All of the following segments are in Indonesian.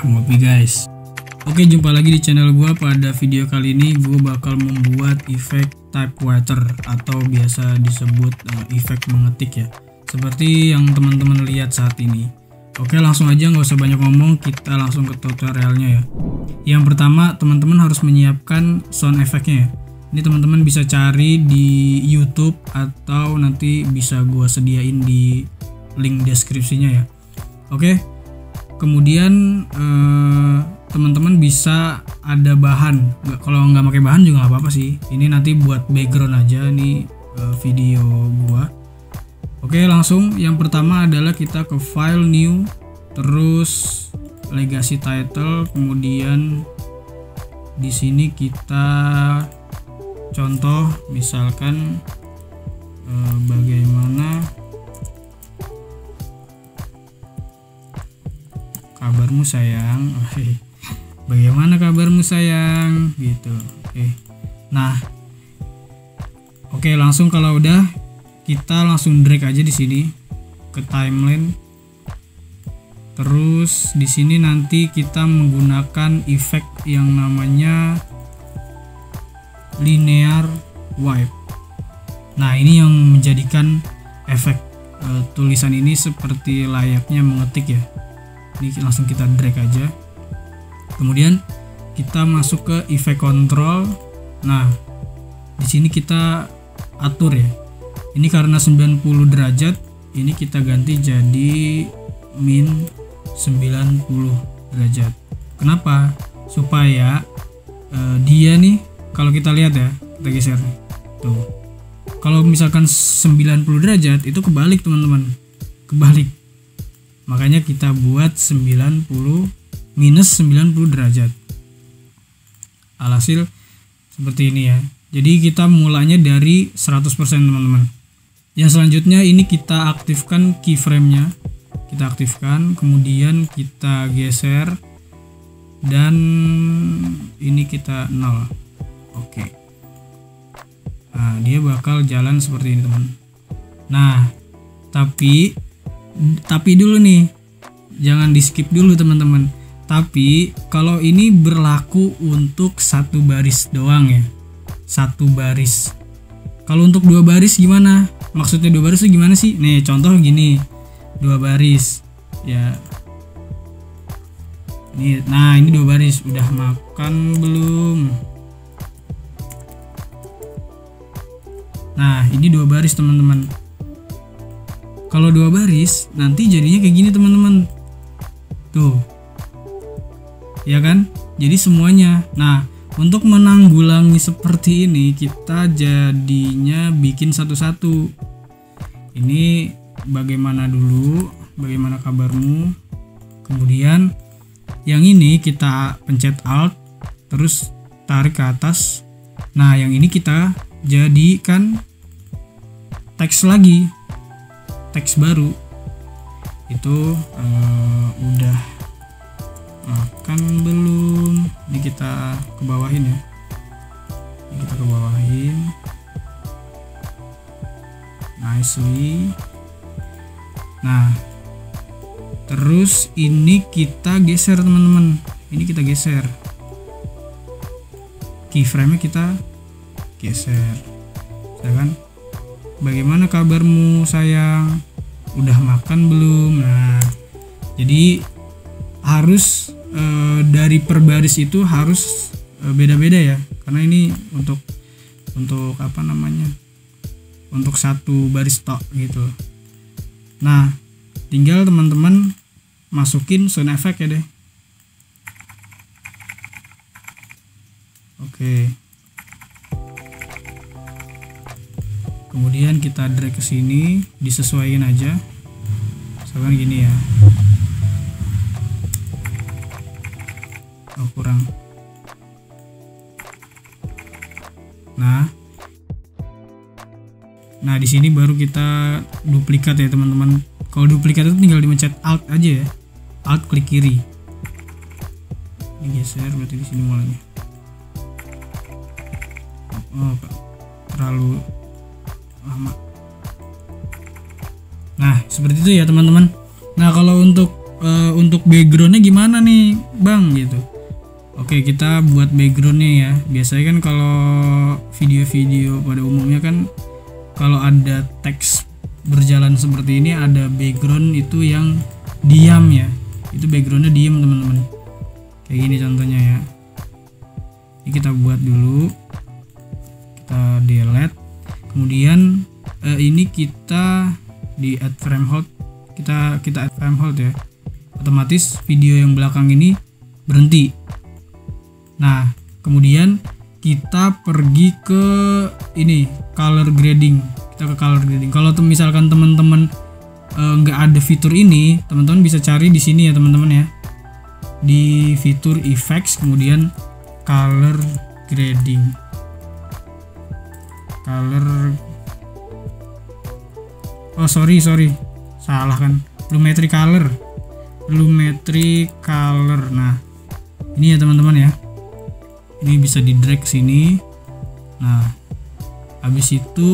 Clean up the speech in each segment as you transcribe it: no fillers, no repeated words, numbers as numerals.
Ngopi guys. Oke, jumpa lagi di channel gua. Pada video kali ini gua bakal membuat efek typewriter atau biasa disebut efek mengetik ya, seperti yang teman-teman lihat saat ini. Oke, langsung aja, nggak usah banyak ngomong, kita langsung ke tutorialnya ya. Yang pertama, teman-teman harus menyiapkan sound efeknya ya. Ini teman-teman bisa cari di YouTube atau nanti bisa gua sediain di link deskripsinya ya. Oke, kemudian teman-teman bisa ada bahan. Kalau nggak pakai bahan juga nggak apa-apa sih. Ini nanti buat background aja nih video gua. Oke, langsung yang pertama adalah kita ke file new, terus legacy title, kemudian di sini kita contoh misalkan bagaimana kabarmu sayang. Bagaimana kabarmu sayang gitu. Nah, oke, langsung kalau udah kita langsung drag aja di sini ke timeline. Terus di sini nanti kita menggunakan efek yang namanya linear wipe. Nah, ini yang menjadikan efek tulisan ini seperti layaknya mengetik ya. Ini langsung kita drag aja. Kemudian kita masuk ke efek control. Nah, di sini kita atur ya. Ini karena 90 derajat, ini kita ganti jadi min 90 derajat. Kenapa? Supaya dia nih, kalau kita lihat ya, kita geser nih. Tuh. Kalau misalkan 90 derajat itu kebalik, teman-teman. Kebalik. Makanya kita buat 90 minus 90 derajat. Alhasil seperti ini ya. Jadi kita mulanya dari 100% teman-teman. Yang selanjutnya ini kita aktifkan keyframe-nya. Kita aktifkan, kemudian kita geser dan ini kita 0. Oke. Nah, dia bakal jalan seperti ini, teman. Nah, tapi dulu nih. Jangan di-skip dulu, teman-teman. Tapi kalau ini berlaku untuk satu baris doang ya. Satu baris. Kalau untuk dua baris gimana? Maksudnya dua baris itu gimana sih? Nih, contoh gini. Dua baris. Ya. Nah, ini dua baris. Udah makan belum? Nah, ini dua baris, teman-teman. Kalau dua baris, nanti jadinya kayak gini, teman-teman. Tuh. Ya kan? Jadi semuanya. Nah, untuk menanggulangi seperti ini, kita jadinya bikin satu-satu. Ini bagaimana dulu? Bagaimana kabarmu? Kemudian yang ini kita pencet Alt, terus tarik ke atas. Nah, yang ini kita jadikan teks lagi. Teks baru. Itu udah makan belum? Ini kita ke bawahin ya. Ini kita ke bawahin. Nicely. Nah, terus ini kita geser, teman-teman. Ini kita geser. Keyframe-nya kita geser. Ya kan? Bagaimana kabarmu sayang? Udah makan belum? Nah, jadi harus dari per baris itu harus beda-beda ya, karena ini untuk apa namanya, untuk satu baris tok gitu. Nah, tinggal teman-teman masukin sound effect ya deh. Oke. Kemudian kita drag ke sini, disesuaikan aja. Misalkan gini ya. Oh, kurang. Nah, di sini baru kita duplikat ya, teman-teman. Kalau duplikat itu tinggal dimencet Alt aja ya. Alt klik kiri. Ini geser, berarti di sini mulanya. Oh, terlalu lama. Nah seperti itu ya teman-teman. Nah kalau untuk backgroundnya gimana nih bang gitu. Oke, kita buat backgroundnya ya. Biasanya kan kalau video-video pada umumnya kan kalau ada teks berjalan seperti ini ada background itu yang diam ya. Itu backgroundnya diam teman-teman. Kayak gini contohnya ya. Ini kita buat dulu. Kita delete. Kemudian ini kita di add frame hold. Kita add frame hold ya. Otomatis video yang belakang ini berhenti. Nah, kemudian kita pergi ke ini color grading. Kita ke color grading. Kalau misalkan teman-teman nggak ada fitur ini, teman-teman bisa cari di sini ya teman-teman ya. Di fitur effects, kemudian color grading. Sorry, salah kan. Lumetri color. Nah, ini ya teman-teman ya. Ini bisa di drag sini. Nah, habis itu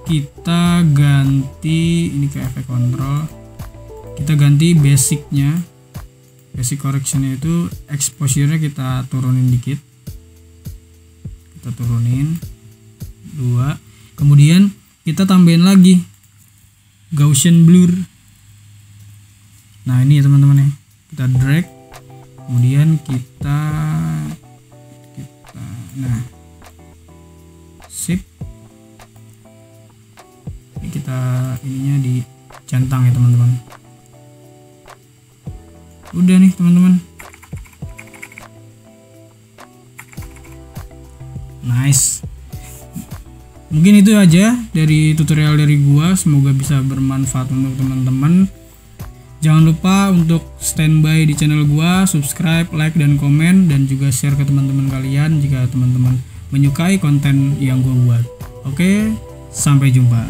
kita ganti ini ke efek control. Kita ganti basicnya. Basic correctionnya itu exposure-nya kita turunin dikit. Kita turunin 2. Kemudian kita tambahin lagi Gaussian blur. Nah, ini ya teman-teman ya. Kita drag. Kemudian kita nah sip, ini kita ininya dicentang ya teman-teman. Udah nih teman-teman, nice. Mungkin itu aja dari tutorial dari gua, semoga bisa bermanfaat untuk teman-teman. Jangan lupa untuk standby di channel gua, subscribe, like, dan komen, dan juga share ke teman-teman kalian jika teman-teman menyukai konten yang gua buat. Oke, sampai jumpa.